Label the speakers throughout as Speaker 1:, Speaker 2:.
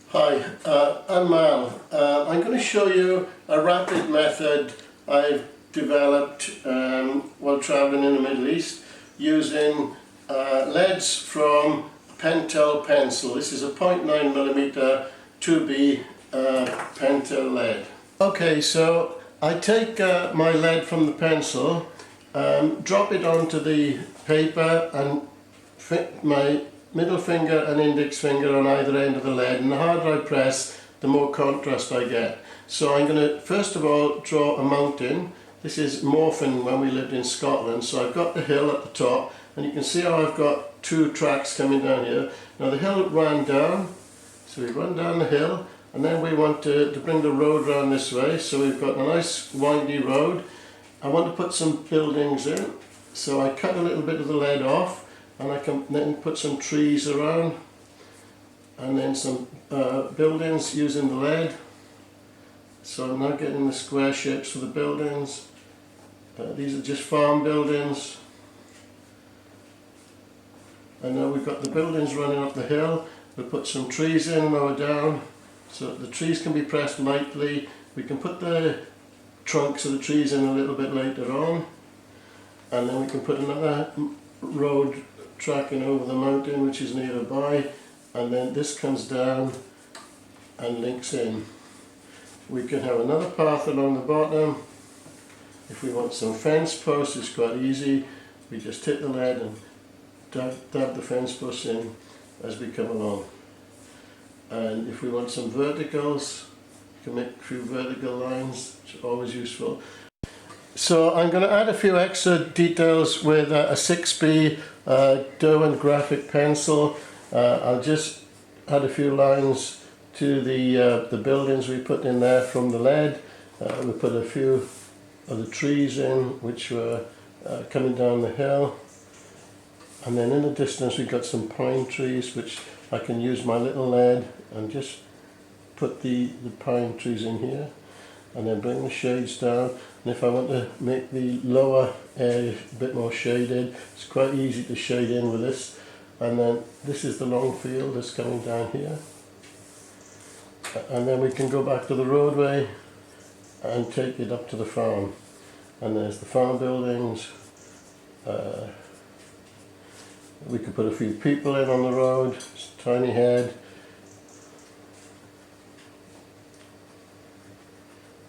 Speaker 1: Hi, I'm Mal. I'm going to show you a rapid method I've developed while travelling in the Middle East using leads from Pentel pencil. This is a 0.9mm 2B Pentel lead. Okay, so I take my lead from the pencil, drop it onto the paper and fit my middle finger and index finger on either end of the lead, and the harder I press, the more contrast I get. So I'm going to first of all draw a mountain. This is Morphing when we lived in Scotland, so I've got the hill at the top, and you can see how I've got two tracks coming down here. Now the hill ran down, so we run down the hill, and then we want to bring the road round this way, so we've got a nice windy road. I want to put some buildings in, so I cut a little bit of the lead off, and I can then put some trees around and then some buildings using the lead. So I'm now getting the square shapes for the buildings. These are just farm buildings, and now we've got the buildings running up the hill. We'll put some trees in lower down so that the trees can be pressed lightly. We can put the trunks of the trees in a little bit later on, and then we can put another road tracking over the mountain which is nearby, and then this comes down and links in. We can have another path along the bottom. If we want some fence posts, it's quite easy. We just hit the lead and dab the fence posts in as we come along. And if we want some verticals, we can make a few vertical lines, which are always useful. So I'm going to add a few extra details with a 6B Derwent graphic pencil. I'll just add a few lines to the buildings we put in there from the lead. We put a few of the trees in which were coming down the hill, and then in the distance we've got some pine trees which I can use my little lead and just put the pine trees in here, and then bring the shades down. And if I want to make the lower area a bit more shaded, it's quite easy to shade in with this. And then this is the long field that's coming down here. And then we can go back to the roadway and take it up to the farm. And there's the farm buildings. We could put a few people in on the road, it's a tiny head.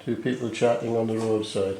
Speaker 1: Two people chatting on the roadside.